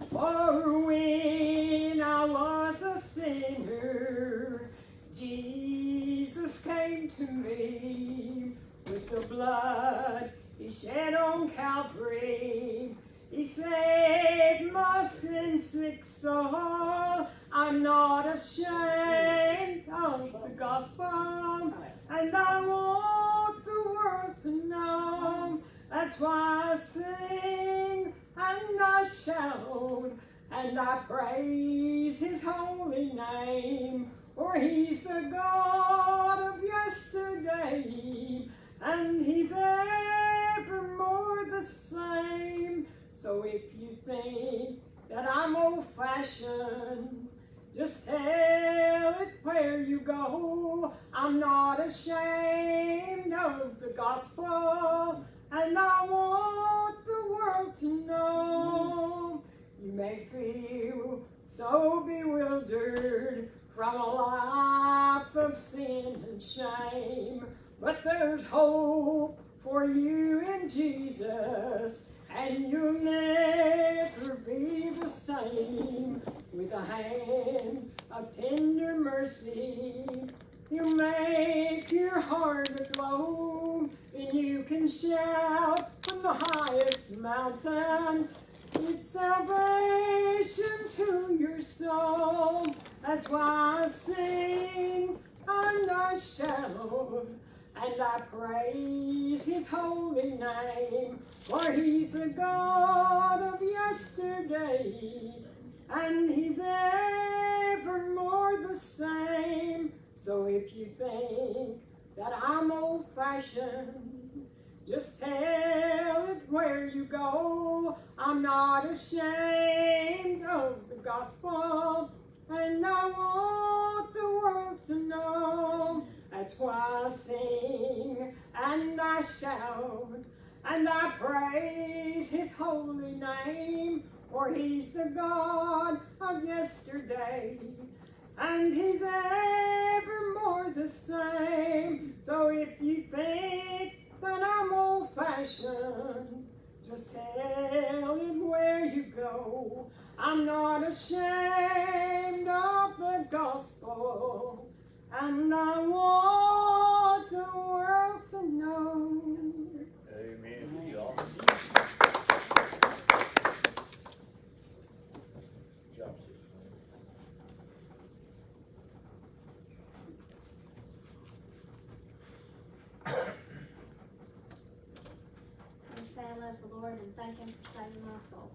For when I was a sinner, Jesus came to me with the blood He shed on Calvary. He saved my sin-sick soul. I'm not ashamed of the gospel, and I want the world to know. That's why I sing and I shout and I praise His holy name. For He's the God of yesterday, and He's evermore the same. So if you think that I'm old-fashioned, just tell it where you go. I'm not ashamed of the gospel, and I want the world to know. You may feel so bewildered from a life of sin and shame, but there's hope for you in Jesus, and you'll never be the same. With a hand of tender mercy, He'll make your heart aglow, and you can shout from the highest mountain. It's salvation to your soul. That's why I sing and I shout and I praise His holy name. For He's the God of yesterday, and He's evermore the same. So if you think that I'm old-fashioned, just tell it where you go. I'm not ashamed of the gospel, and I want the world to know. That's why I sing and I shout and I praise His holy name. For He's the God of yesterday, and He's evermore the same. So if you think that I'm old-fashioned, just tell it where you go. I'm not ashamed of the gospel, and I want the world to know. Amen. Y'all. Say I love the Lord and thank Him for saving my soul.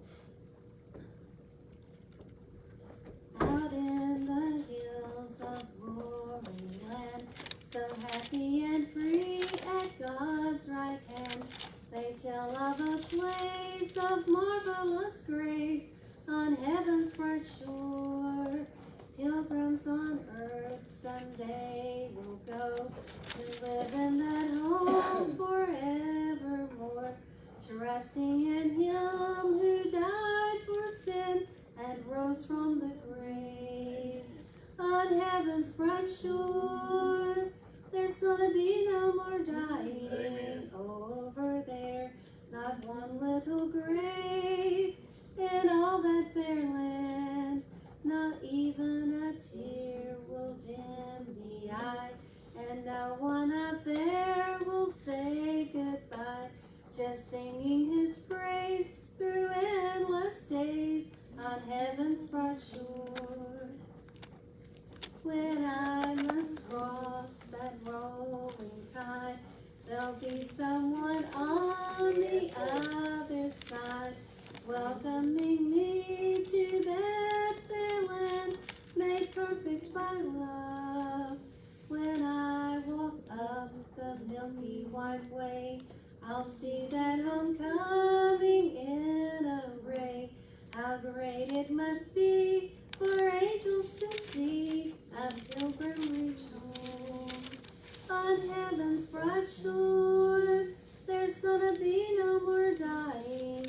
Out in the hills of roaring land, so happy and free at God's right hand, they tell of a place of marvelous grace on heaven's bright shore. Pilgrims on earth someday will go to live in that home forevermore, trusting in Him who died for sin and rose from the grave. On heaven's bright shore, there's gonna be no more dying. Amen. Over there, not one little grave in all that fair land. Not even a tear will dim the eye, and no one up there will say goodbye, just singing His praise through endless days on heaven's bright shore. When I must cross that rolling tide, there'll be someone on the other side, welcoming me to that fair land, made perfect by love. When I walk up the milky white way, I'll see that home coming in array. How great it must be for angels to see a pilgrim reach home. On heaven's bright shore, there's gonna be no more dying.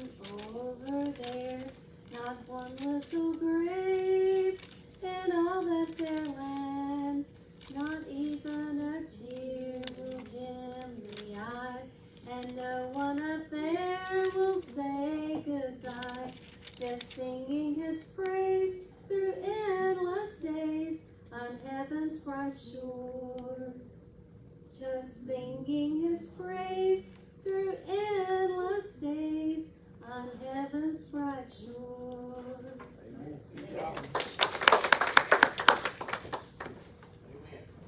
just singing his praise through endless days on heaven's bright shore. Just singing his praise through endless days on heaven's bright shore. Amen.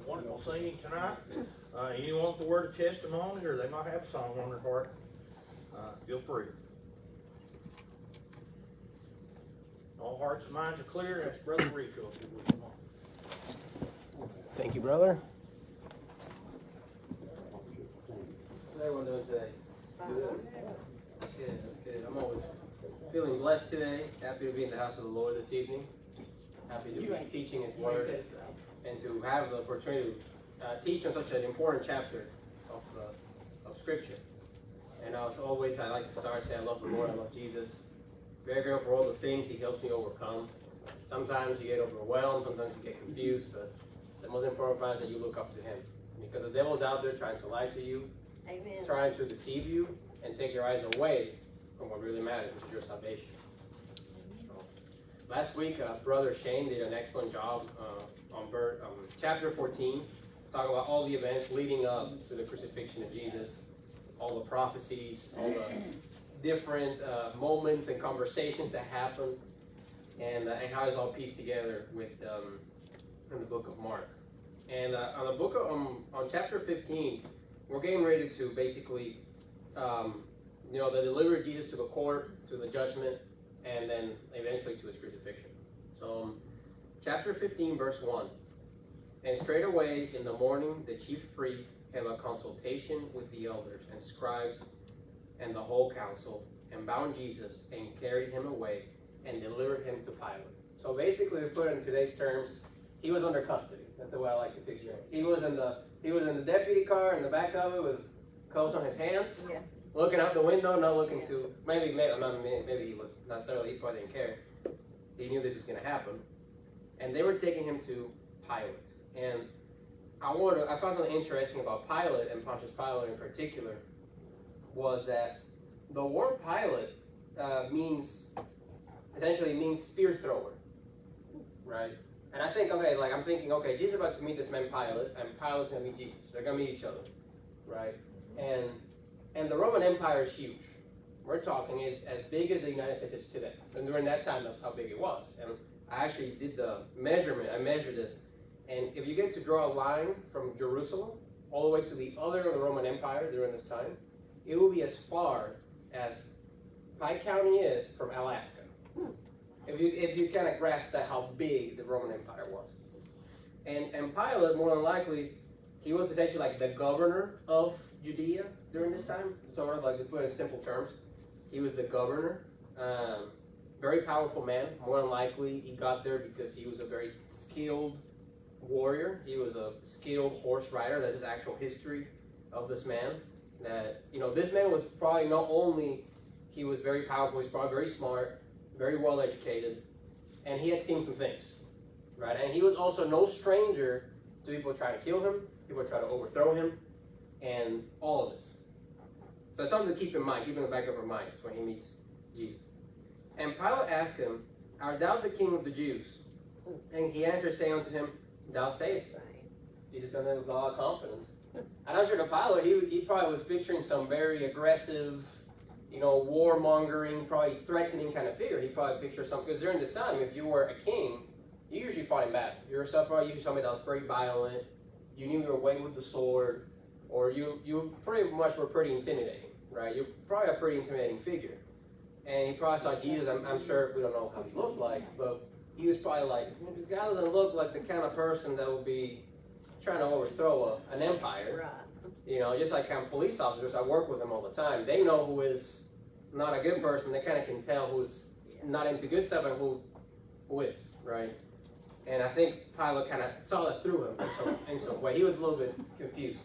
Wonderful singing tonight. Anyone want the word of testimony, or they might have a song on their heart, feel free. All hearts and minds are clear. That's Brother Rico. If you would come on. Thank you, brother. How's everyone doing today? Good. That's good. That's good. I'm always feeling blessed today. Happy to be in the house of the Lord this evening. Happy to be teaching His Word and to have the opportunity to teach on such an important chapter of Scripture. And as always, I like to start saying I love the Lord. I love Jesus. Very grateful for all the things He helps me overcome. Sometimes you get overwhelmed. Sometimes you get confused. But the most important part is that you look up to Him. Because the devil's out there trying to lie to you. Amen. Trying to deceive you and take your eyes away from what really matters, which is your salvation. So, last week, Brother Shane did an excellent job on chapter 14, talking about all the events leading up to the crucifixion of Jesus, all the prophecies, all the different moments and conversations that happened, and how it's all pieced together with in the book of Mark. And on the book of, on chapter 15, we're getting ready to basically, they delivered Jesus to the court, to the judgment, and then eventually to his crucifixion. So, chapter 15, verse 1. And straightway in the morning the chief priests had a consultation with the elders and scribes and the whole council, and bound Jesus and carried him away and delivered him to Pilate. So basically, to put it in today's terms, he was under custody. That's the way I like to picture it. He was in the deputy car in the back of it with clothes on his hands, looking out the window, not looking to maybe he was not necessarily, he probably didn't care. He knew this was going to happen, and they were taking him to Pilate. And I found something interesting about Pilate, and Pontius Pilate in particular, was that the word Pilate essentially means spear thrower, right? And I think, I'm thinking, Jesus is about to meet this man Pilate, and Pilate's going to meet Jesus. They're going to meet each other, right? And the Roman Empire is huge. We're talking is as big as the United States is today. And during that time, that's how big it was. And I actually did the measurement. I measured this. And if you get to draw a line from Jerusalem all the way to the other of the Roman Empire during this time, it will be as far as Pike County is from Alaska. If you kind of grasp that, how big the Roman Empire was. And Pilate, more than likely, he was essentially like the governor of Judea during this time. Sort of like, to put it in simple terms, he was the governor. Very powerful man. More than likely, he got there because he was a very skilled warrior. He was a skilled horse rider. That's his actual history of this man. That, this man was probably not only, he was very powerful, he's probably very smart, very well educated, and he had seen some things, right? And he was also no stranger to people trying to kill him, people trying to overthrow him, and all of this. So it's something to keep in mind, keep in the back of our minds when he meets Jesus. And Pilate asked him, "Art thou the king of the Jews?" And he answered, saying unto him, "Thou sayest so." Jesus goes in with a lot of confidence. And I'm sure to Pilate, he probably was picturing some very aggressive, warmongering, probably threatening kind of figure. He probably pictured something, because during this time, if you were a king, you usually fought in battle. You were probably usually somebody that was very violent. You knew your way with the sword, or you pretty much were pretty intimidating, right? You're probably a pretty intimidating figure. And he probably saw Jesus. I'm sure we don't know how he looked like, but he was probably like, this guy doesn't look like the kind of person that would be trying to overthrow an empire. Right. Just like police officers, I work with them all the time. They know who is not a good person. They kind of can tell who's not into good stuff and who is, right? And I think Pilate kind of saw that through him in some way. He was a little bit confused.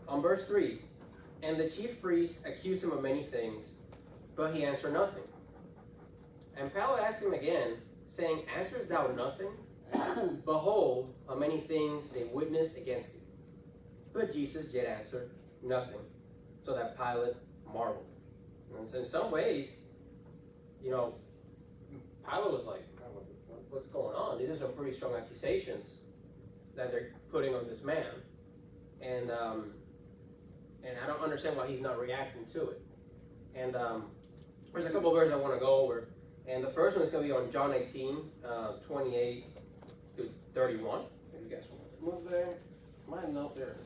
On verse 3, and the chief priests accused him of many things, but he answered nothing. And Pilate asked him again, saying, "Answerest thou nothing? Behold, how many things they witness against thee." But Jesus did answer nothing, so that Pilate marveled. And so in some ways, you know, Pilate was like, what's going on? These are some pretty strong accusations that they're putting on this man. And I don't understand why he's not reacting to it. And there's a couple of verses I want to go over. And the first one is going to be on John 18, 28 to 31. If you guys want to move there. My note there.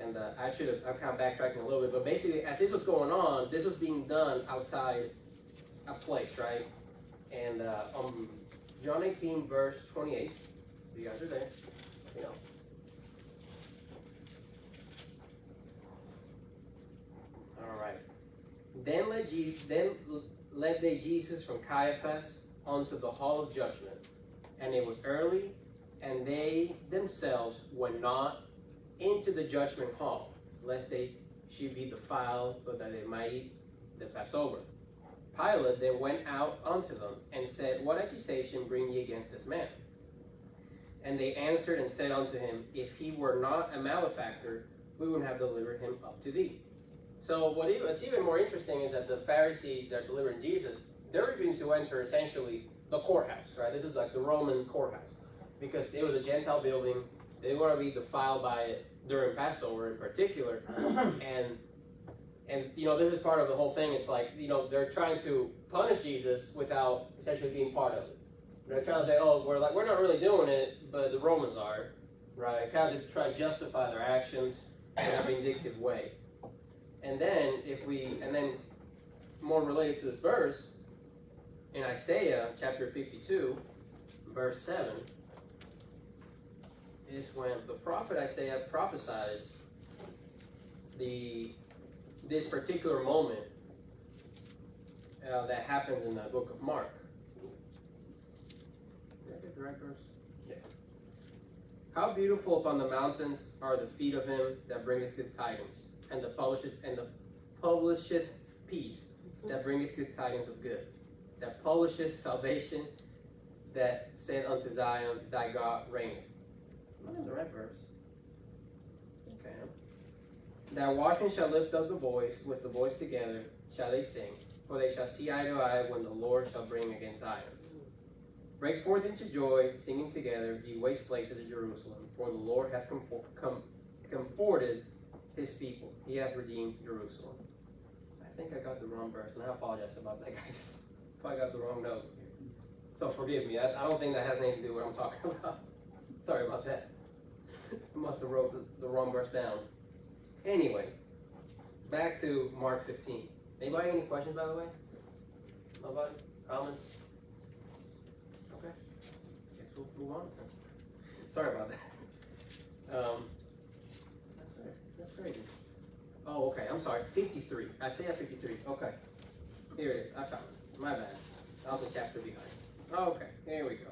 And I'm kind of backtracking a little bit, but basically, as this was going on, this was being done outside a place, right? And John 18, verse 28, if you guys are there, you know. All right. Then led they Jesus from Caiaphas unto the hall of judgment, and it was early, and they themselves went not into the judgment hall, lest they should be defiled, but that they might eat the Passover. Pilate then went out unto them, and said, What accusation bring ye against this man? And they answered and said unto him, If he were not a malefactor, we would have delivered him up to thee. So what's even more interesting is that the Pharisees that are delivering Jesus, they're refusing to enter essentially the courthouse, right? This is like the Roman courthouse, because it was a Gentile building. They didn't want to be defiled by it during Passover in particular. And you know, this is part of the whole thing. It's like, you know, they're trying to punish Jesus without essentially being part of it. They're trying to say, oh, we're not really doing it, but the Romans are, right? Kind of to try to justify their actions in a vindictive way. And then more related to this verse, in Isaiah chapter 52, verse 7, is when the prophet Isaiah prophesies this particular moment that happens in the book of Mark. Did I get the right verse? Yeah. How beautiful upon the mountains are the feet of him that bringeth good tidings, and the publisheth peace, that bringeth good tidings of good, that publisheth salvation, that said unto Zion, thy God reigneth. Am I in the right verse? Okay. That watchmen shall lift up the voice, with the voice together shall they sing, for they shall see eye to eye when the Lord shall bring against Zion. Break forth into joy, singing together, ye waste places of Jerusalem, for the Lord hath comforted his people. He hath redeemed Jerusalem. I think I got the wrong verse, and I apologize about that, guys. If I got the wrong note. So forgive me. I don't think that has anything to do with what I'm talking about. Sorry about that. I must have wrote the wrong verse down. Anyway, back to Mark 15. Anybody any questions, by the way? Nobody? Comments? Okay. Guess we'll move on. Sorry about that. That's crazy. Oh, okay. I'm sorry. 53. Isaiah 53. Okay. Here it is. I found it. My bad. I was a chapter behind. Okay. Here we go.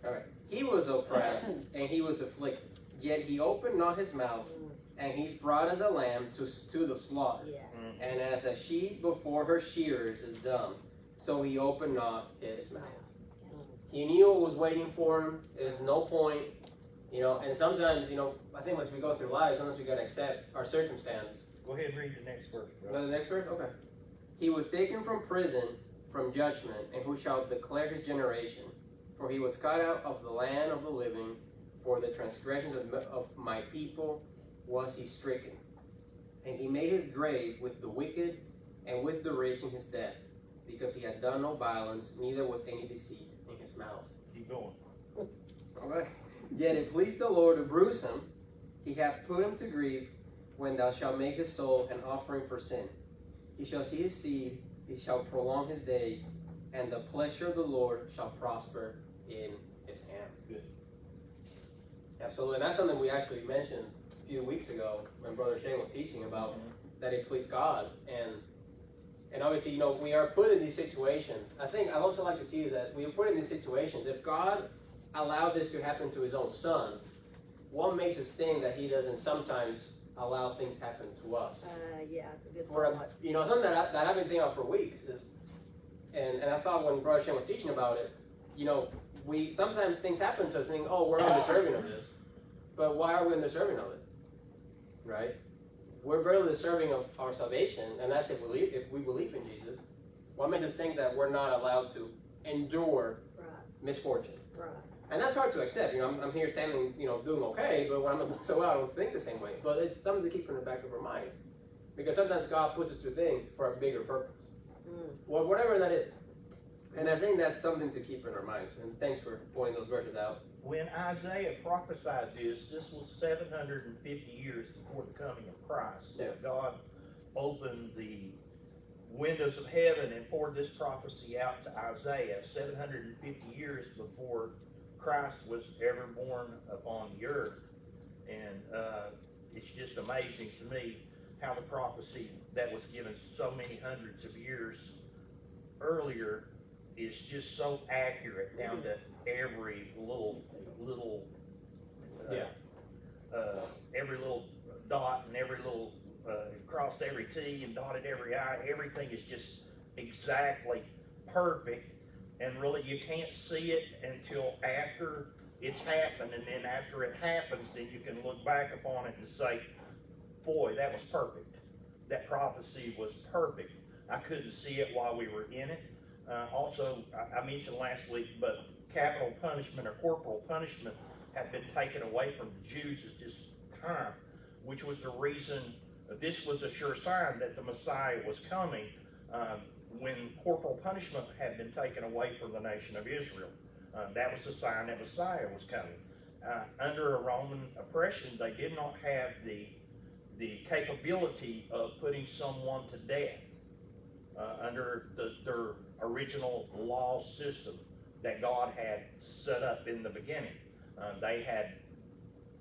All right. He was oppressed and he was afflicted, yet he opened not his mouth, and he's brought as a lamb to the slaughter. Yeah. And as a sheep before her shearers is dumb, so he opened not his mouth. He knew what was waiting for him. There's no point, you know. And sometimes, you know, I think once we go through life, sometimes we gotta accept our circumstance. Go ahead and read the next verse, bro. The next verse? Okay. He was taken from prison, from judgment, and who shall declare his generation? For he was cut out of the land of the living, for the transgressions of my people was he stricken. And he made his grave with the wicked and with the rich in his death, because he had done no violence, neither was any deceit in his mouth. Keep going. Alright. Yet it pleased the Lord to bruise him. He hath put him to grief, when thou shalt make his soul an offering for sin. He shall see his seed, he shall prolong his days, and the pleasure of the Lord shall prosper in his hand. Good. Absolutely. And that's something we actually mentioned a few weeks ago when Brother Shane was teaching about that it pleased God. And obviously, you know, we are put in these situations. I think I also like to see is that we are put in these situations. If God allowed this to happen to his own son, what makes us think that he doesn't sometimes allow things happen to us? Yeah, it's a good thought. You know, something that I've been thinking about for weeks is, and I thought when Brother Shane was teaching about it, you know, we sometimes things happen to us thinking, oh, we're undeserving of this. But why are we undeserving of it? Right? We're barely deserving of our salvation, and that's if we believe in Jesus. What makes us think that we're not allowed to endure Right. misfortune? Right. And that's hard to accept. I'm here standing, doing okay, but when I'm so I don't think the same way. But it's something to keep in the back of our minds, because sometimes God puts us through things for a bigger purpose, whatever that is. And I think that's something to keep in our minds. And thanks for pointing those verses out. When Isaiah prophesied this was 750 years before the coming of Christ. Yeah. God opened the windows of heaven and poured this prophecy out to Isaiah 750 years before Christ was ever born upon the earth. And it's just amazing to me how the prophecy that was given so many hundreds of years earlier is just so accurate down to every little every little dot and every little crossed every T and dotted every I. Everything is just exactly perfect, and really you can't see it until after it's happened, and then after it happens, then you can look back upon it and say, boy, that was perfect. That prophecy was perfect. I couldn't see it while we were in it. Also, I mentioned last week, but capital punishment or corporal punishment had been taken away from the Jews at this time, which was the reason this was a sure sign that the Messiah was coming, when corporal punishment had been taken away from the nation of Israel. That was the sign that Messiah was coming. Under a Roman oppression, they did not have the capability of putting someone to death under their original law system that God had set up in the beginning. They had,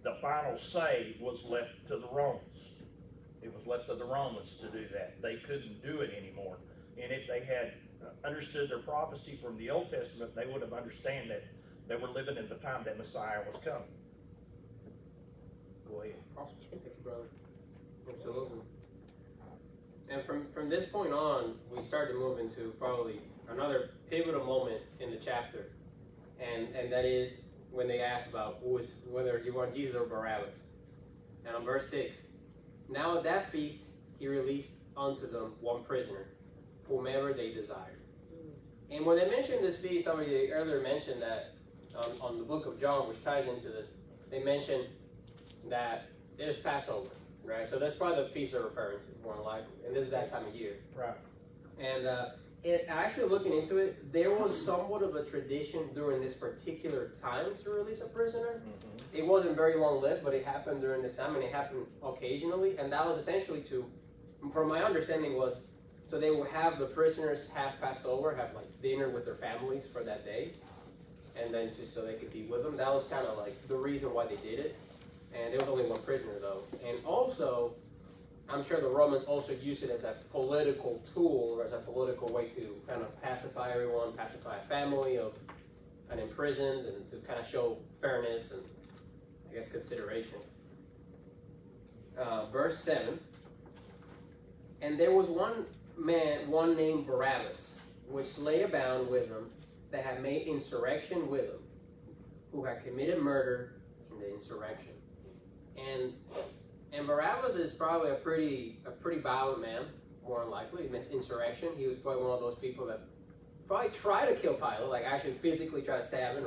the final say was left to the Romans. It was left to the Romans to do that. They couldn't do it anymore. And if they had understood their prophecy from the Old Testament, they would have understood that they were living in the time that Messiah was coming. Go ahead. Awesome. Thank you, brother. Absolutely. And from this point on, we start to move into probably another pivotal moment in the chapter, and that is when they ask about whether you want Jesus or Barabbas. And on verse 6, now at that feast he released unto them one prisoner, whomever they desired. And when they mentioned this feast, they earlier mentioned that on the book of John, which ties into this, they mentioned that it is Passover, right? So that's probably the feast they're referring to, more than likely. And this is that time of year. Right. And actually looking into it, there was somewhat of a tradition during this particular time to release a prisoner. Mm-hmm. It wasn't very long-lived, but it happened during this time, and it happened occasionally. And that was essentially from my understanding was, so they would have the prisoners have Passover, have like dinner with their families for that day, and then just so they could be with them. That was kind of like the reason why they did it. And there was only one prisoner though. And also, I'm sure the Romans also used it as a political tool, or as a political way to kind of pacify everyone, pacify a family of an imprisoned, and to kind of show fairness and, I guess, consideration. Verse 7, and there was one named Barabbas, which lay abound with them, that had made insurrection with them, who had committed murder in the insurrection. And Barabbas is probably a pretty violent man, more than likely. It means insurrection. He was probably one of those people that probably tried to kill Pilate, like actually physically try to stab him,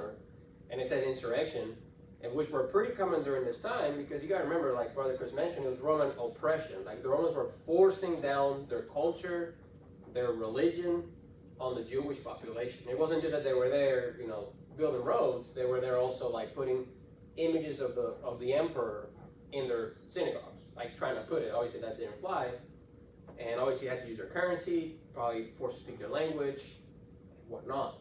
and it said insurrection, and which were pretty common during this time, because you gotta remember, like Brother Chris mentioned, it was Roman oppression. Like the Romans were forcing down their culture, their religion on the Jewish population. It wasn't just that they were there, building roads. They were there also like putting images of the emperor in their synagogues, like trying to put it. Obviously that didn't fly, and obviously you had to use their currency, probably forced to speak their language, and whatnot.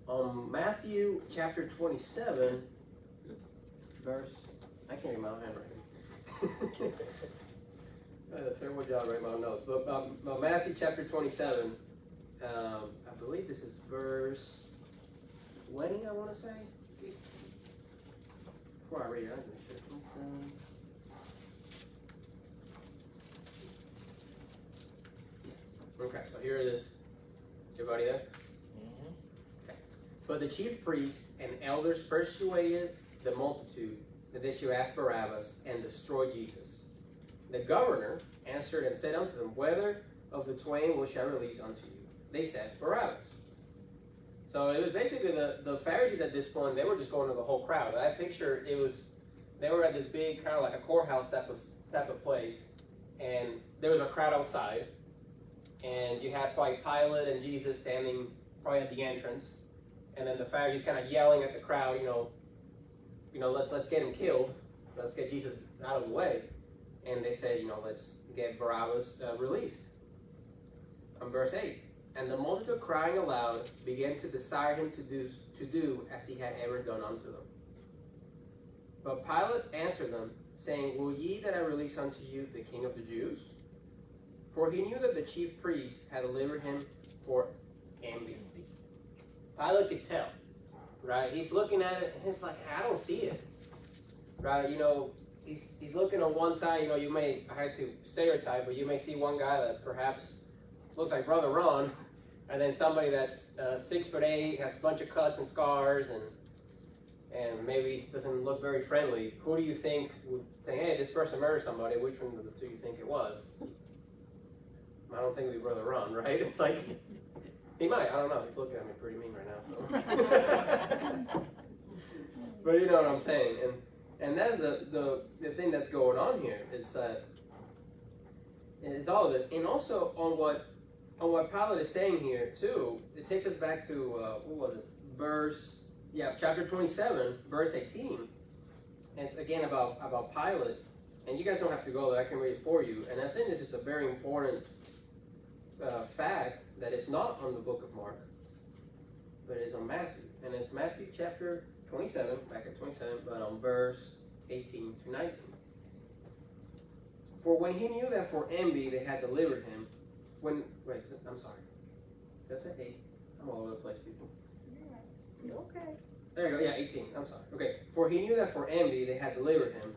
On Matthew chapter 27, verse, I can't read my own handwriting. I did a terrible job writing my own notes, but Matthew chapter 27, I believe this is verse 20, I want to say. Before I read it, I'm going to make sure. 27. Okay, so here it is. Everybody there? Mm-hmm. Okay. But the chief priests and elders persuaded the multitude that they should ask Barabbas and destroy Jesus. The governor answered and said unto them, whether of the twain which I release unto you? They said, Barabbas. So it was basically the Pharisees at this point, they were just going to the whole crowd. I picture they were at this big kind of like a courthouse type of place, and there was a crowd outside, and you had probably Pilate and Jesus standing probably at the entrance, and then the Pharisees kind of yelling at the crowd, let's get him killed, let's get Jesus out of the way, and they said, let's get Barabbas released. From verse 8. And the multitude crying aloud began to desire him to do as he had ever done unto them. But Pilate answered them, saying, Will ye that I release unto you the King of the Jews? For he knew that the chief priests had delivered him for envy. Pilate could tell, right? He's looking at it and he's like, I don't see it, right? He's looking on one side. I had to stereotype, but you may see one guy that perhaps looks like Brother Ron, and then somebody that's 6'8", has a bunch of cuts and scars, and maybe doesn't look very friendly. Who do you think would say, hey, this person murdered somebody? Which one of the two you think it was? I don't think it would be Brother Ron, right? It's like, he might, I don't know. He's looking at me pretty mean right now. So. But you know what I'm saying. And that's the thing that's going on here. It's all of this. And also on what Pilate is saying here too, it takes us back to what was it? Chapter 27, verse 18. And it's again about Pilate. And you guys don't have to go there, I can read it for you. And I think this is a very important fact that it's not on the book of Mark, but it's on Matthew. And it's Matthew chapter 27, back at 27, but on verse 18 to 19. For when he knew that for envy they had delivered him, I'm sorry. Does that say 8? I'm all over the place, people. Okay. There you go, 18, I'm sorry. Okay, for he knew that for envy they had delivered him.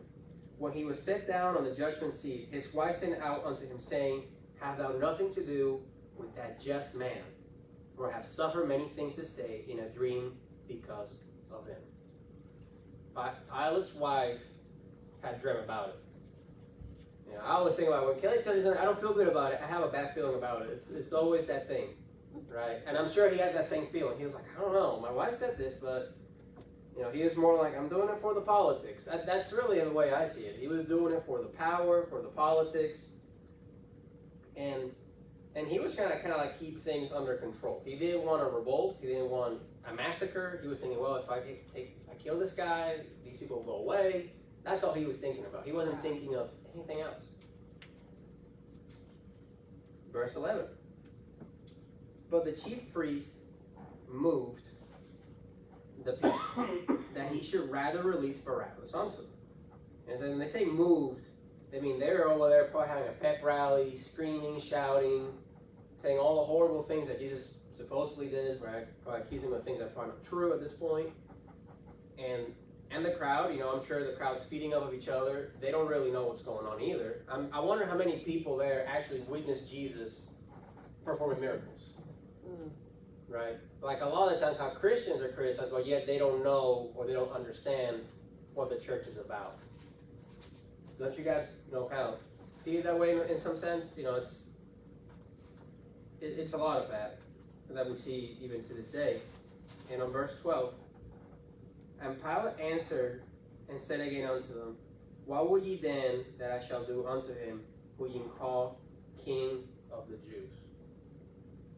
When he was set down on the judgment seat, his wife sent out unto him, saying, Have thou nothing to do with that just man, for I have suffered many things this day in a dream because of him. Pilate's wife had dreamt about it. I always think about it. When Kelly tells you something, I don't feel good about it, I have a bad feeling about it. It's always that thing, right? And I'm sure he had that same feeling. He was like, I don't know, my wife said this, but he is more like, I'm doing it for the politics. That's really the way I see it. He was doing it for the power, for the politics, and he was kind of like keep things under control. He didn't want a revolt. He didn't want a massacre. He was thinking, well, if I kill this guy, these people will go away. That's all he was thinking about. He wasn't thinking of anything else. Verse 11. But the chief priest moved the people that he should rather release Barabbas unto them. And then they say moved, they mean they're over there probably having a pep rally, screaming, shouting, saying all the horrible things that Jesus supposedly did, right? Probably accusing him of things that are probably not true at this point. And the crowd, I'm sure the crowd's feeding off of each other. They don't really know what's going on either. I wonder how many people there actually witnessed Jesus performing miracles. Right? Like a lot of the times how Christians are criticized, but yet they don't know or they don't understand what the church is about. Don't you guys, kind of see it that way in some sense? It's a lot of that we see even to this day. And on verse 12, and Pilate answered and said again unto them, What will ye then that I shall do unto him who ye call King of the Jews?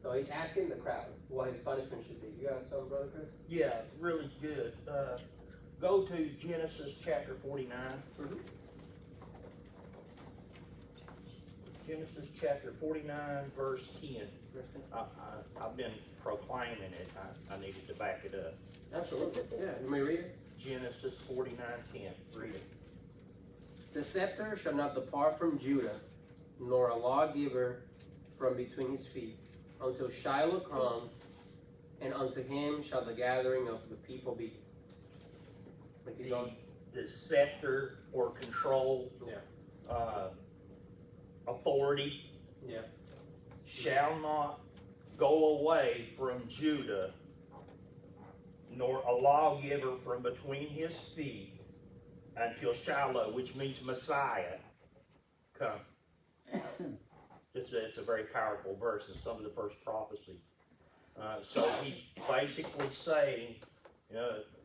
So he's asking the crowd what his punishment should be. You got something, Brother Chris? Yeah, really good. Go to Genesis chapter 49. Mm-hmm. Genesis chapter 49, verse 10. I've been proclaiming it. I needed to back it up. Absolutely. Yeah. Let me read it. Genesis 49:10. Read it. The scepter shall not depart from Judah, nor a lawgiver from between his feet, until Shiloh come, and unto him shall the gathering of the people be. The scepter or control, authority, shall not go away from Judah, nor a lawgiver from between his feet, until Shiloh, which means Messiah, come. It's a very powerful verse in some of the first prophecy. So he's basically saying,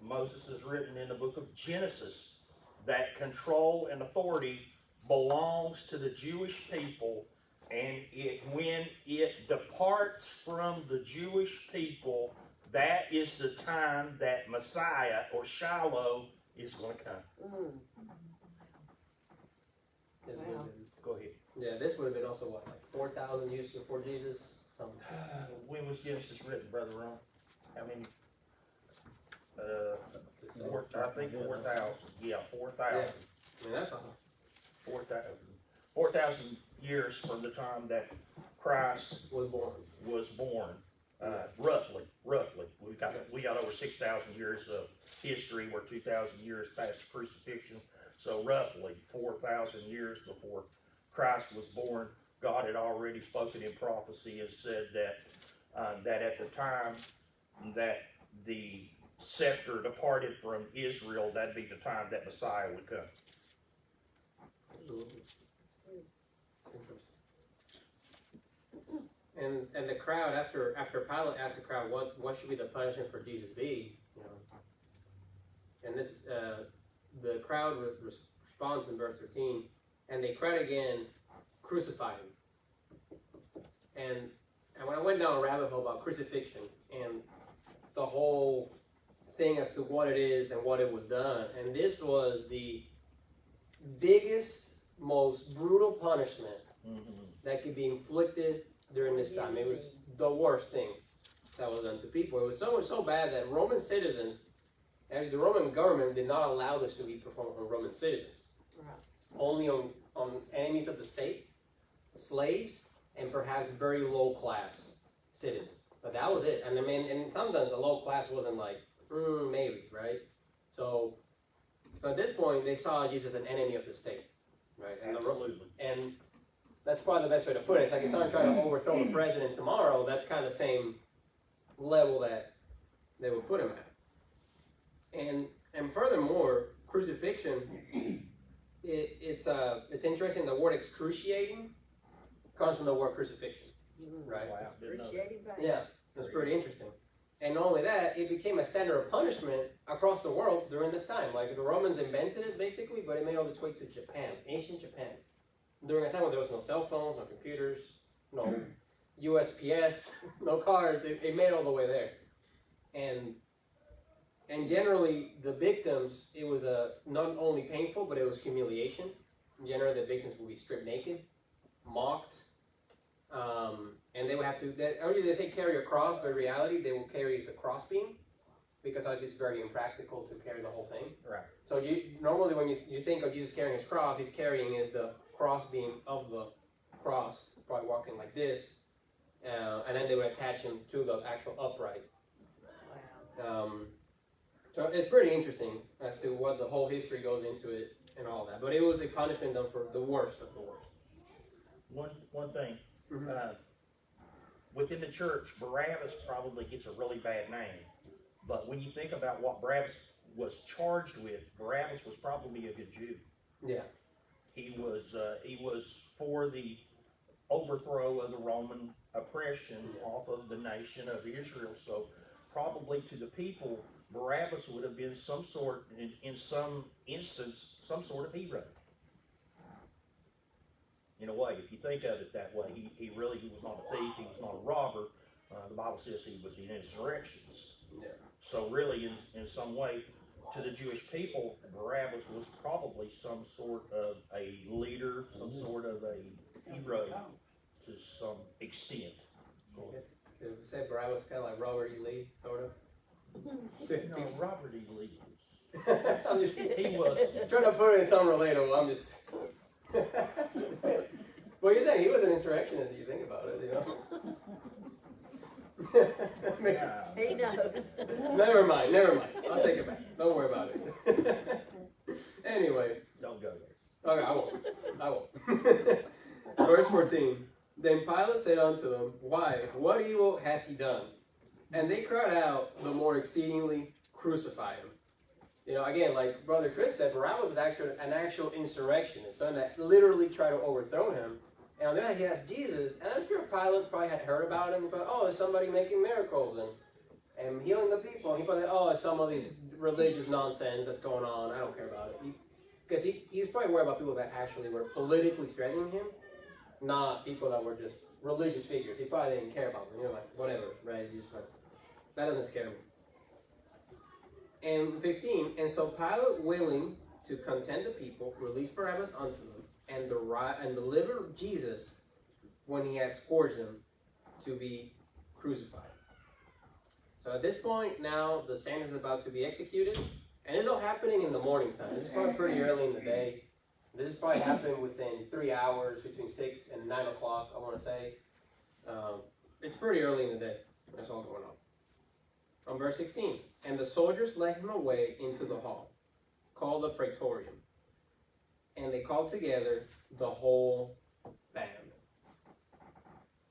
Moses has written in the book of Genesis that control and authority belongs to the Jewish people, and when it departs from the Jewish people, that is the time that Messiah or Shiloh is going to come. This Wow. would have been- Go ahead. Yeah, this would have been also what, like 4,000 years before Jesus? When was Genesis written, Brother Ron? How many? I think 4,000. Yeah, 4,000. Yeah. I mean, that's a 4,000 years from the time that Christ was born. was born. Roughly. We got over 6,000 years of history. We're 2,000 years past the crucifixion. So roughly 4,000 years before Christ was born, God had already spoken in prophecy and said that at the time that the scepter departed from Israel, that'd be the time that Messiah would come. Absolutely. Interesting. And the crowd, after Pilate asked the crowd, what should be the punishment for Jesus be? And this the crowd responds in verse 13, and they cried again, crucify him. And when I went down a rabbit hole about crucifixion and the whole thing as to what it is and what it was done, and this was the biggest, most brutal punishment that could be inflicted during this time. It was the worst thing that was done to people. It was so bad that Roman citizens, and the Roman government did not allow this to be performed on Roman citizens. Only on enemies of the state, slaves, and perhaps very low class citizens. But that was it. And I mean, and sometimes the low class wasn't like, maybe, right? So at this point, they saw Jesus as an enemy of the state, right? And Absolutely. and that's probably the best way to put it. It's like if someone tried to overthrow the president tomorrow, that's kind of the same level that they would put him at. And furthermore, crucifixion, it's interesting. The word excruciating comes from the word crucifixion, right? Wow. Didn't know that. Excruciating pain. Yeah, that's pretty interesting. And not only that, it became a standard of punishment across the world during this time. Like the Romans invented it basically, but it made all its way to Japan, ancient Japan. During a time when there was no cell phones, no computers, no USPS, no cars, it made it all the way there. And generally, the victims, it was not only painful, but it was humiliation. Generally, the victims would be stripped naked, mocked, and they would have to, they say carry a cross, but in reality, they will carry the crossbeam, because it's just very impractical to carry the whole thing. Right. So normally when you think of Jesus carrying his cross, he's carrying is the crossbeam of the cross, probably walking like this, and then they would attach him to the actual upright. Wow. So it's pretty interesting as to what the whole history goes into it and all that. But it was a punishment done for the worst of the worst. One thing. Mhm. Within the church, Barabbas probably gets a really bad name. But when you think about what Barabbas was charged with, Barabbas was probably a good Jew. Yeah. He was for the overthrow of the Roman oppression off of the nation of Israel. So probably to the people, Barabbas would have been some sort, in some instance, some sort of hero. In a way, if you think of it that way, he was not a thief, he was not a robber. The Bible says he was an insurrectionist. Yeah. So really, in some way, to the Jewish people, Barabbas was probably some sort of a leader, some sort of a hero to some extent. I guess could we say Barabbas kind of like Robert E. Lee, sort of? No, Robert E. Lee I'm just he was. trying to put it in something relatable. I'm just. Well, you're saying he was an insurrectionist if you think about it, I mean, He knows. never mind. I'll take it back. Don't worry about it. Anyway, Don't go there. okay, I won't. Verse 14. Then Pilate said unto them, Why? What evil hath he done? And they cried out the more exceedingly, Crucify him. Again, like Brother Chris said, Barabbas was actually an actual insurrectionist, someone that literally tried to overthrow him. And on the other hand, he has Jesus, and I'm sure Pilate probably had heard about him. But oh, is somebody making miracles and healing the people? And he probably, oh, it's some of these religious nonsense that's going on. I don't care about it. Because he's probably worried about people that actually were politically threatening him, not people that were just religious figures. He probably didn't care about them. He was like, whatever, right? He's just like, that doesn't scare me. And 15, and so Pilate, willing to content the people, released Barabbas unto them, and deliver Jesus when he had scourged him to be crucified. So at this point, now the saint is about to be executed, and this is all happening in the morning time. This is probably pretty early in the day. This is probably happening within 3 hours, between 6 and 9 o'clock, I want to say. It's pretty early in the day. That's all going on. On verse 16, and the soldiers led him away into the hall, called the Praetorium, and they called together the whole band.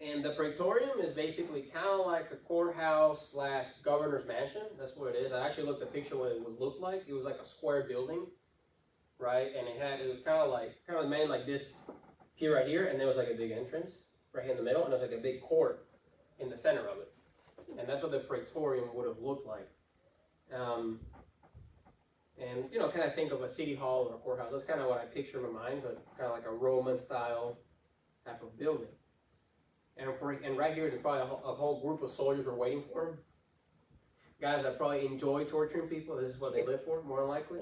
And the Praetorium is basically kind of like a courthouse / governor's mansion. That's what it is. I actually looked at a picture of what it would look like. It was like a square building, right? And it was kind of made like this here, right here, and there was like a big entrance right here in the middle, and there was like a big court in the center of it. And that's what the Praetorium would have looked like. And, you know, kind of think of a city hall or a courthouse. That's kind of what I picture in my mind, but kind of like a Roman style type of building. And right here, there's probably a whole group of soldiers were waiting for him. Guys that probably enjoy torturing people. This is what they live for, more than likely.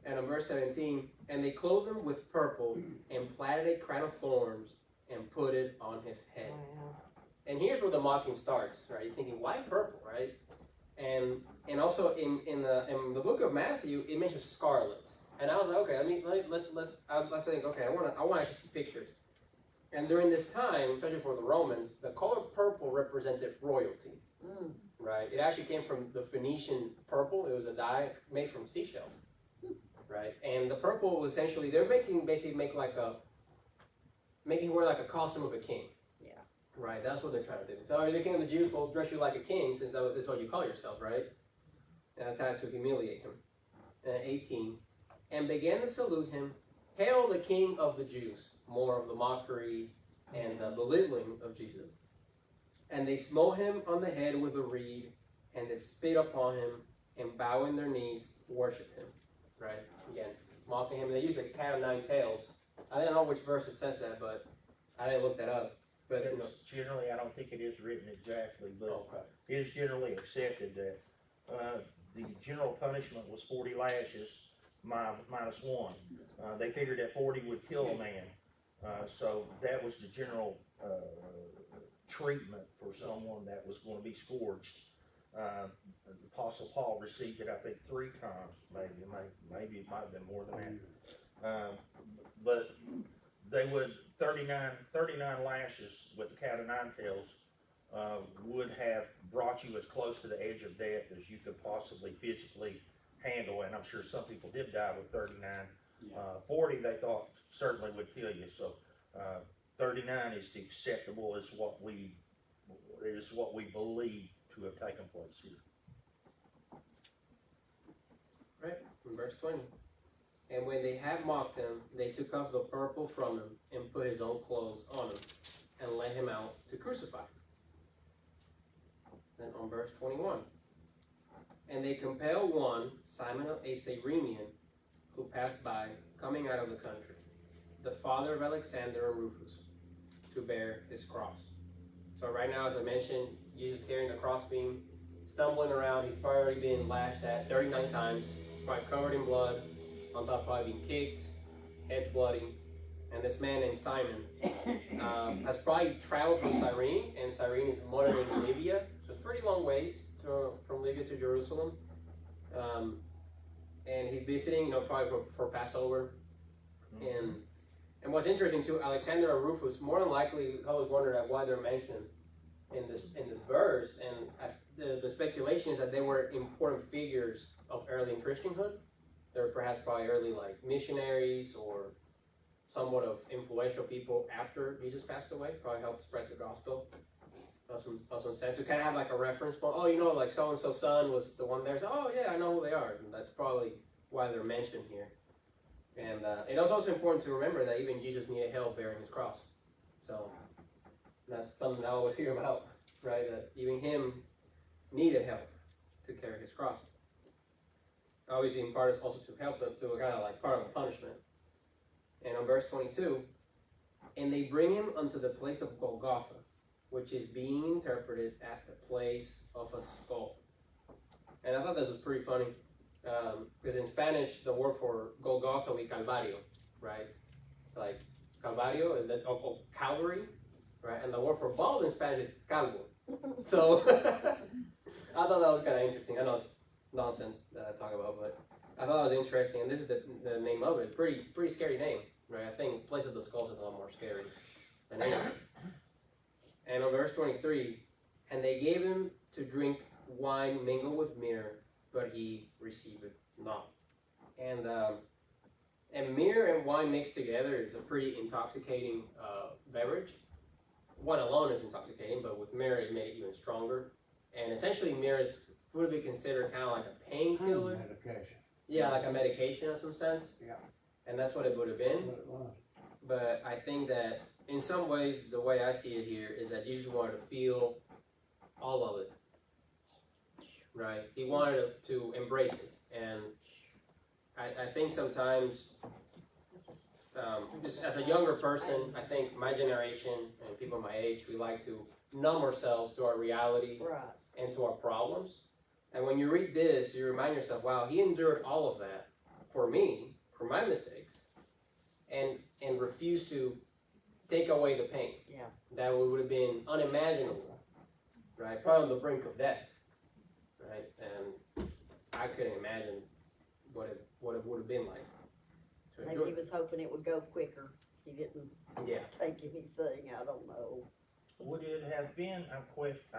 And in verse 17, and they clothed him with purple and plaited a crown of thorns and put it on his head. And here's where the mocking starts, right? You're thinking, why purple, right? And also in the book of Matthew, it mentions scarlet. And I was like, okay, I think, okay, I want to actually see pictures. And during this time, especially for the Romans, the color purple represented royalty, right? It actually came from the Phoenician purple. It was a dye made from seashells, right? And the purple was essentially, they're making wear like a costume of a king. Yeah. Right, that's what they're trying to do. So, are you the king of the Jews? Well, dress you like a king, since this is what you call yourself, right? And that's how to humiliate him. 18, and began to salute him, hail the King of the Jews. More of the mockery and the belittling of Jesus. And they smote him on the head with a reed, and they spit upon him, and bowing their knees, worshiped him. Right? Again, mocking him. And they used a cat of 9 tails. I don't know which verse it says that, but I didn't look that up. But you know, generally, I don't think it is written exactly, but okay. it is generally accepted that the general punishment was 40 lashes minus 1. They figured that 40 would kill a man. So that was the general treatment for someone that was going to be scourged. The Apostle Paul received it, I think, 3 times, maybe it might have been more than that. But they would, 39 lashes with the cat of 9 tails would have brought you as close to the edge of death as you could possibly physically handle, and I'm sure some people did die with 39. 40 they thought certainly would kill you. So 39 is the acceptable, is what we believe to have taken place here. Right, in verse 20. And when they had mocked him, they took off the purple from him and put his own clothes on him and led him out to crucify him. Then on verse 21. And they compelled one, Simon a Cyrenian, who passed by, coming out of the country, the father of Alexander and Rufus, to bear his cross. So right now, as I mentioned, Jesus carrying the crossbeam, stumbling around. He's probably already been lashed at 39 times. He's probably covered in blood, on top of probably being kicked, head's bloody. And this man named Simon has probably traveled from Cyrene, and Cyrene is modern-day Libya, so it's pretty long ways from Libya to Jerusalem. And he's visiting, probably for Passover. And what's interesting too, Alexander and Rufus, more than likely, I always wondered at why they're mentioned in this verse. And the speculation is that they were important figures of early Christianhood. They were perhaps probably early missionaries or somewhat of influential people after Jesus passed away. Probably helped spread the gospel. Of some sense. We kind of have a reference point. Oh, so and so son was the one there. So, oh yeah, I know who they are. And that's probably why they're mentioned here. And it was also important to remember that even Jesus needed help bearing his cross. That's something I always hear about, right? That even him needed help to carry his cross. Obviously, in part, it's also to help them to kind of like part of the punishment. And on verse 22, and they bring him unto the place of Golgotha, which is being interpreted as the place of a skull. And I thought this was pretty funny, because in Spanish, the word for Golgotha we Calvario, right? Like Calvario, and then Calvary, right? And the word for bald in Spanish is Calvo. So I thought that was kind of interesting. I know it's nonsense that I talk about, but I thought it was interesting. And this is the name of it. Pretty scary name, right? I think Place of the Skulls is a lot more scary than anything. And on verse 23, and they gave him to drink wine mingled with myrrh, but he received it not. And myrrh and wine mixed together is a pretty intoxicating beverage. Wine alone is intoxicating, but with myrrh it made it even stronger. And essentially myrrh would be considered kind of like a painkiller. Medication. Yeah, like a medication in some sense. Yeah. And that's what it would have been. What it was. But I think that in some ways, the way I see it here is that Jesus wanted to feel all of it, right? He wanted to embrace it. And I think sometimes, just as a younger person, I think my generation and people my age, we like to numb ourselves to our reality Right. and to our problems. And when you read this, you remind yourself, wow, he endured all of that for me, for my mistakes, and refused to take away the pain. Yeah. That would have been unimaginable, right? Probably on the brink of death, right? And I couldn't imagine what it would have been like to Maybe endure. he was hoping it would go quicker. He didn't Yeah. take anything. I don't know. Would it have been, I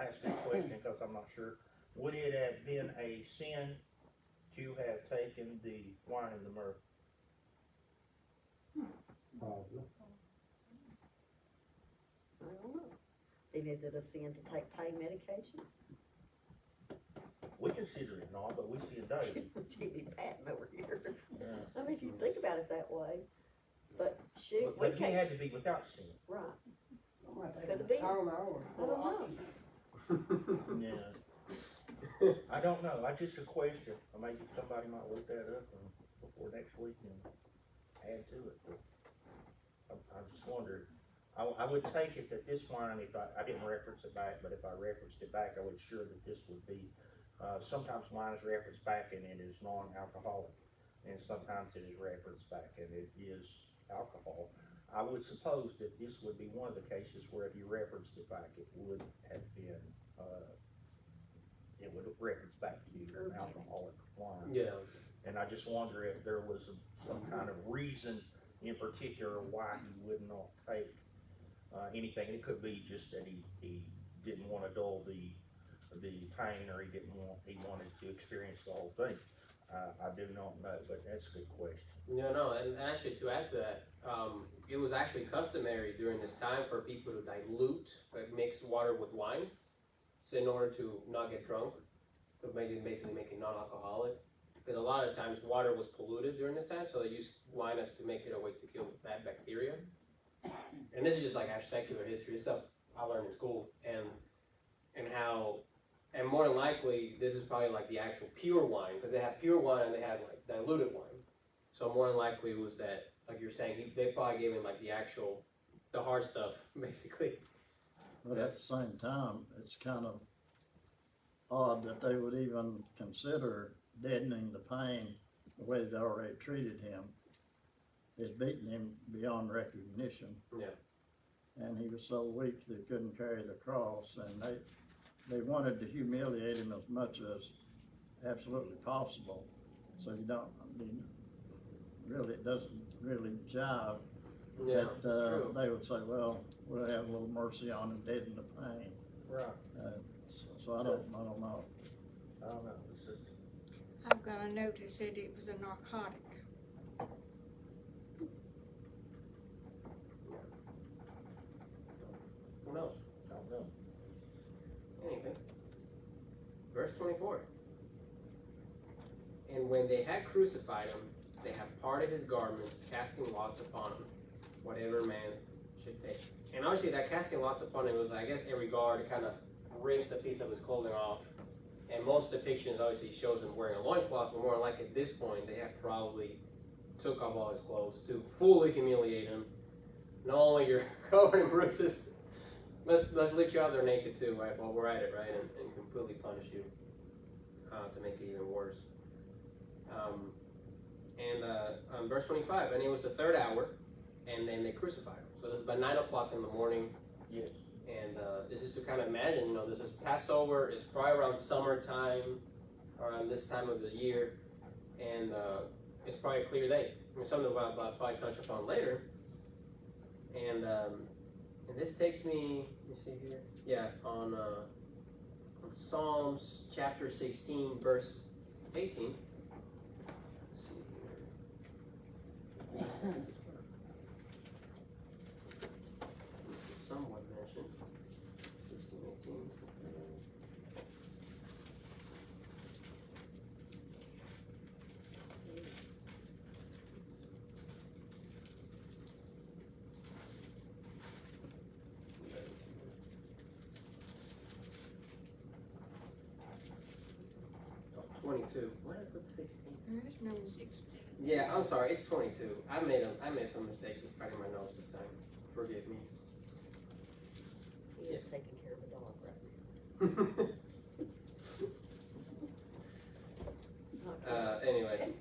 asked this question because I'm not sure, would it have been a sin to have taken the wine and the myrrh? Probably. I don't know. Then is it a sin to take pain medication? We consider it not, but we see it daily. Jimmy Patton over here. Yeah. I mean, if you think about it that way, but shoot, But we he can't. had to be without sin. Right. Could Could have been. I don't know. Yeah. I don't know, I just a question, or maybe somebody might look that up before next week and add to it, but I just wondered. I would take it that this wine, if I didn't reference it back, but if I referenced it back, I would sure that this would be, sometimes wine is referenced back and it is non-alcoholic, and sometimes it is referenced back and it is alcohol. I would suppose that this would be one of the cases where if you referenced it back, it would have been, it would have referenced back to an alcoholic wine. Yeah. And I just wonder if there was some kind of reason in particular why he would not take anything. It could be just that he didn't want to dull the pain, or he wanted to experience the whole thing. I do not know, but that's a good question. No, and actually to add to that, it was actually customary during this time for people to dilute, like mix water with wine, so in order to not get drunk, to basically make it non-alcoholic. Because a lot of times water was polluted during this time, so they used wine as to make it a way to kill bad bacteria. And this is just like our secular history stuff I learned in school, and how, and more than likely this is probably like the actual pure wine, because they have pure wine and they have like diluted wine. So more than likely it was that, like you're saying, they probably gave him like the hard stuff, basically. But at the same time, it's kind of odd that they would even consider deadening the pain the way they already treated him, is beating him beyond recognition. Yeah. And he was so weak they couldn't carry the cross, and they wanted to humiliate him as much as absolutely possible. So it doesn't really jive. Yeah, That, that's true. they would say, well, we'll have a little mercy on him, deaden the pain. Right. So I don't know. I don't know. It's just, I've got a note that said it was a narcotic. Who knows? I don't know. Anything. Verse 24. And when they had crucified him, they have parted his garments, casting lots upon him, whatever man should take. And obviously that casting lots upon him was, I guess, in regard to kind of rip the piece of his clothing off. And most depictions obviously shows him wearing a loincloth, but more like at this point they had probably took off all his clothes to fully humiliate him. Not only you're covered in bruises, let's lift you out there naked too, right? While we're at it, right? And completely punish you to make it even worse. On verse 25, and it was the third hour, and then they crucified him. So this is about 9 o'clock in the morning. Yes. And this is to kind of imagine, you know, this is Passover. It's probably around summertime, around this time of the year, and it's probably a clear day. I mean, something I'll probably touch upon later. And this takes me, let me see here, yeah, on Psalms chapter 16, verse 18. Let's see here. This is somewhat mentioned. 16, 18. Oh, 22. What did I put 16? There's no 16. Yeah, I'm sorry, it's 22. I made some mistakes with writing my notes this time. Forgive me. He is taking care of a dog right now. Anyway.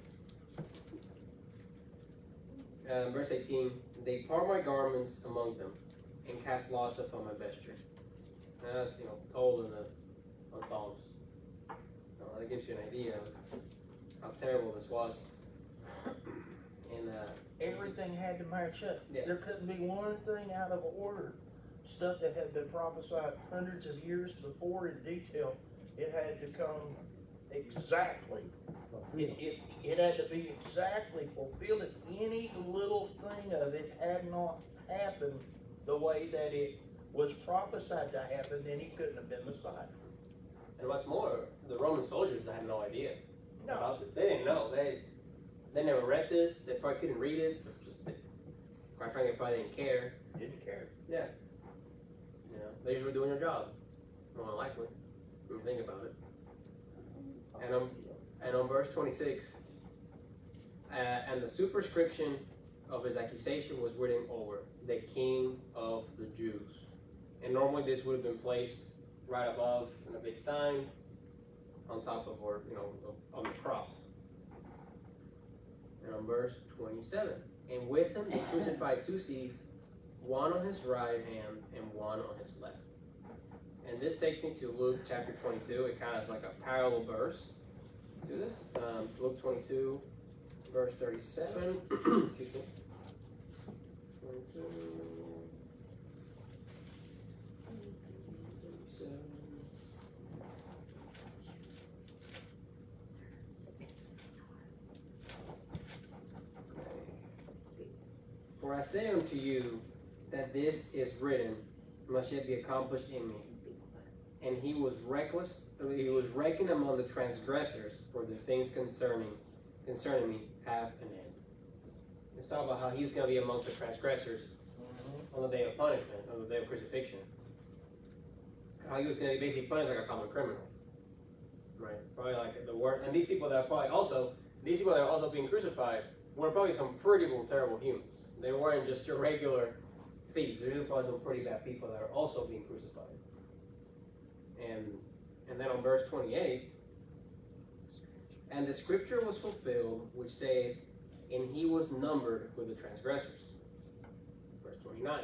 Verse 18, they part my garments among them and cast lots upon my vesture. Now that's, you know, told in the on Psalms. That gives you an idea of how terrible this was. And Everything had to match up. Yeah. There couldn't be one thing out of order. Stuff that had been prophesied hundreds of years before in detail, it had to come exactly. It had to be exactly fulfilled. If any little thing of it had not happened the way that it was prophesied to happen, then he couldn't have been Messiah. and what's more, the Roman soldiers had no idea No. about this. They didn't know. They never read this. They probably couldn't read it. Quite frankly, probably didn't care. Didn't care. Yeah. You know, they just were doing their job. More than likely, when you think about it. And on verse 26, and the superscription of his accusation was written over the King of the Jews. And normally this would have been placed right above in a big sign on top of, or you know, on the cross. And on verse 27, and with him they crucified two thieves, one on his right hand and one on his left. And this takes me to Luke chapter 22. It kind of is like a parallel verse to this. Luke 22, verse 37. Excuse me. 22, 37. For I say unto you that this is written must yet be accomplished in me. And he was reckoned among the transgressors, for the things concerning me have an end. Let's talk about how he's going to be amongst the transgressors on the day of punishment, on the day of crucifixion. How he was going to be basically punished like a common criminal, right? Probably like the word. And these people that are also being crucified were probably some pretty terrible humans. They weren't just your regular thieves. They're probably some pretty bad people that are also being crucified. And then on verse 28, and the scripture was fulfilled, which saith, and he was numbered with the transgressors. Verse 29,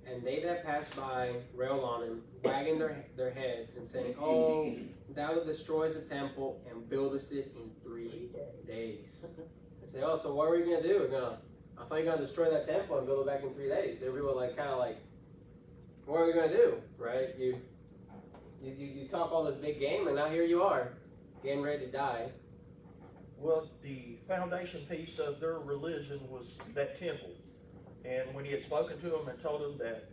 and they that passed by railed on him, wagging their heads, and saying, oh, thou that destroyest the temple and buildest it in 3 days. They say, oh, so what were you going to do? I thought you were going to destroy that temple and build it back in 3 days. They were kind of like, what are you going to do, right? You talk all this big game, and now here you are, getting ready to die. Well, the foundation piece of their religion was that temple. And when he had spoken to them and told them that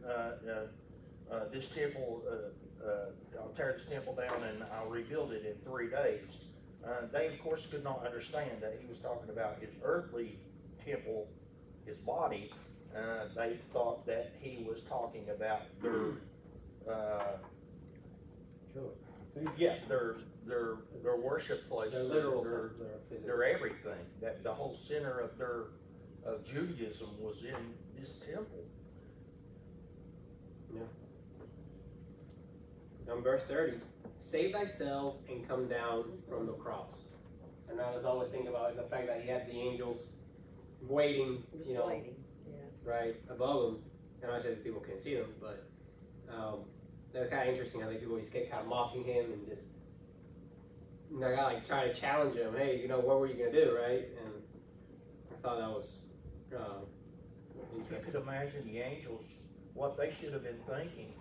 this temple, I'll tear this temple down and I'll rebuild it in 3 days, they of course could not understand that he was talking about his earthly temple, his body, They thought that he was talking about their, Sure. I think yeah, their worship place. Their literal their, term, their physical. their everything, that the whole center of of Judaism was in this temple. Now, verse 30, save thyself and come down from the cross. And I was always thinking about the fact that he had the angels waiting, Just you know, waiting, yeah. right above him. And I said people can't see them, but that's kind of interesting. I think people just kept kind of mocking him and just, you know, like trying to challenge him. Hey, you know, what were you gonna do, right? And I thought that was You interesting. could imagine the angels, what they should have been thinking.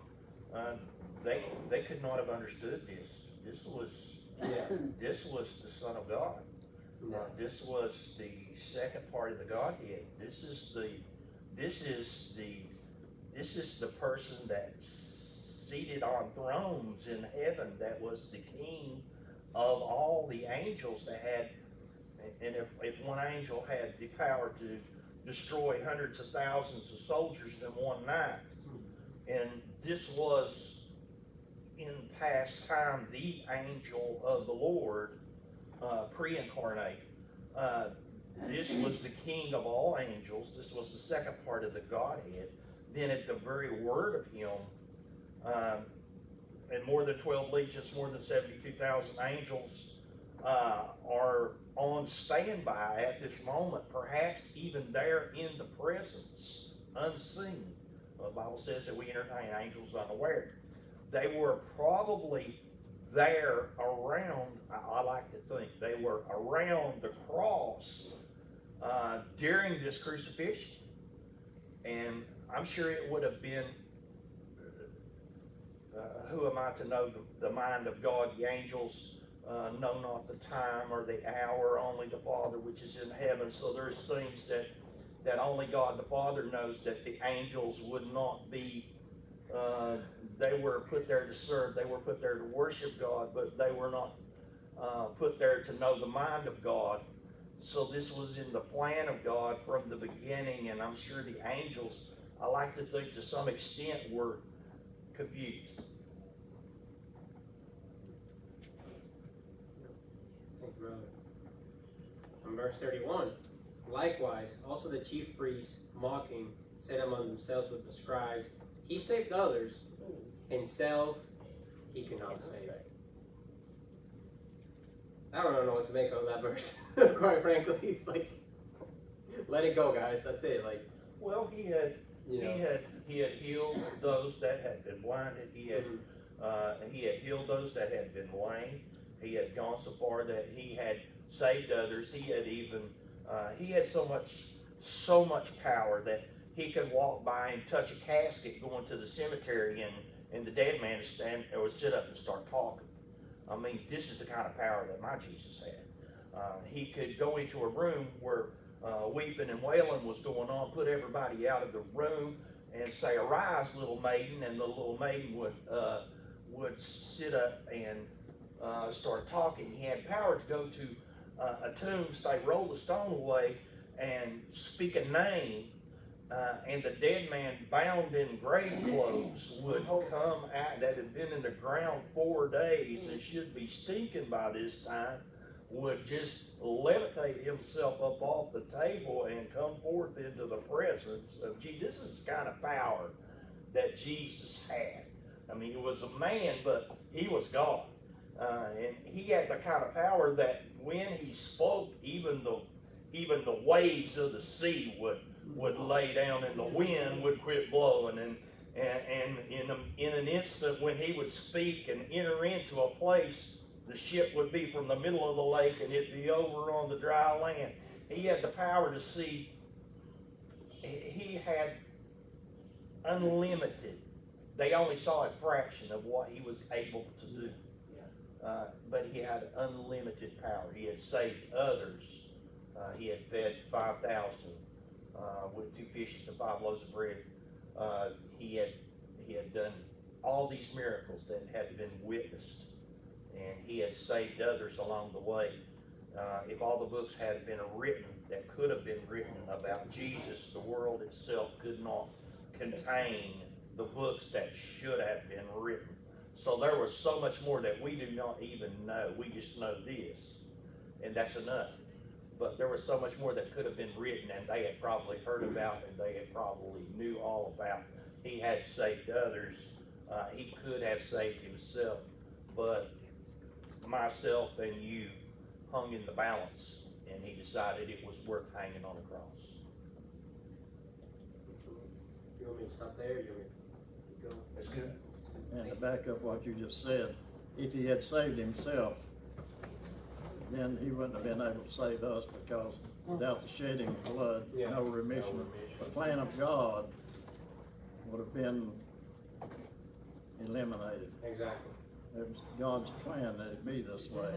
They could not have understood this. This was the Son of God. Yeah. This was the second part of the Godhead. This is the person that's seated on thrones in heaven, that was the king of all the angels that had. And if one angel had the power to destroy hundreds of thousands of soldiers in one night, and this was in past time the angel of the Lord, pre-incarnate. This was the king of all angels. This was the second part of the Godhead. Then at the very word of him, and more than 12 legions, more than 72,000 angels are on standby at this moment, perhaps even there in the presence, unseen. The Bible says that we entertain angels unaware. They were probably there around, I like to think, they were around the cross during this crucifixion. And I'm sure it would have been, who am I to know the mind of God? The angels know not the time or the hour, only the Father which is in heaven. So there's things that only God the Father knows, that the angels would not be, they were put there to serve, they were put there to worship God, but they were not put there to know the mind of God. So this was in the plan of God from the beginning, and I'm sure the angels, I like to think to some extent, were confused. Thank you, brother. And verse 31, likewise, also the chief priests, mocking, said among themselves with the scribes, he saved others, himself he cannot save. I don't know what to make of that verse, quite frankly. It's like, let it go, guys. That's it. Like, Well, he had you know. he had healed those that had been blinded. He had healed those that had been lame. He had gone so far that he had saved others. He had even he had so much power that he could walk by and touch a casket going to the cemetery, and the dead man would sit up and start talking. I mean, this is the kind of power that my Jesus had. He could go into a room where weeping and wailing was going on, put everybody out of the room, and say, "Arise, little maiden," and the little maiden would sit up and start talking. He had power to go to a tomb, say, roll the stone away, and speak a name, and the dead man bound in grave clothes would come out, that had been in the ground 4 days and should be stinking by this time, would just levitate himself up off the table and come forth into the presence of Jesus. This is the kind of power that Jesus had. I mean, he was a man, but he was God. And he had the kind of power that when he spoke, even the waves of the sea would lay down, and the wind would quit blowing, and in an instant when he would speak and enter into a place, the ship would be from the middle of the lake and it'd be over on the dry land. He had the power to see. He had unlimited. They only saw a fraction of what he was able to do. But he had unlimited power. He had saved others. He had fed 5,000 with 2 fishes and 5 loaves of bread. He had done all these miracles that had been witnessed, and he had saved others along the way. if all the books had been written that could have been written about Jesus, the world itself could not contain the books that should have been written. So there was so much more that we do not even know. We just know this, and that's enough. But there was so much more that could have been written, and they had probably heard about, and they had probably knew all about. He had saved others. He could have saved himself, but myself and you hung in the balance, and he decided it was worth hanging on the cross. You want me to stop there? You want me to keep going? That's good. And to back up what you just said, if he had saved himself, then he wouldn't have been able to save us, because without the shedding of blood, Yeah. no remission. The plan of God would have been eliminated. Exactly. It was God's plan that it be this way.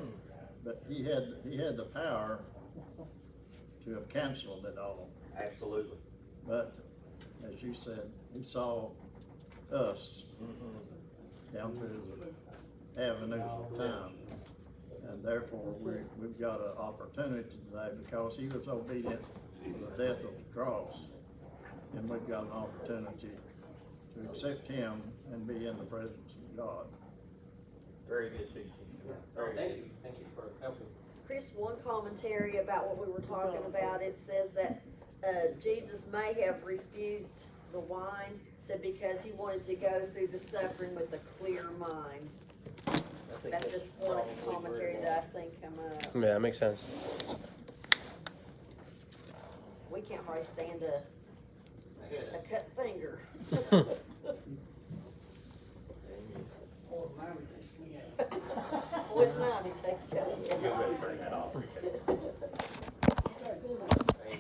But he had the power to have canceled it all. Absolutely. But as you said, he saw us down through the avenues of time. And therefore, we've got an opportunity today, because he was obedient to the death of the cross. And we've got an opportunity to accept him and be in the presence of God. Very good teaching. Oh, thank you. Thank you for helping. Chris, one commentary about what we were talking about, it says that Jesus may have refused the wine, said because he wanted to go through the suffering with a clear mind. That's just one commentary that I seen come up. Yeah, that makes sense. We can't hardly stand a cut finger. Or mine takes me out. Well, it's not, it takes Chuck. You'll better turn that off.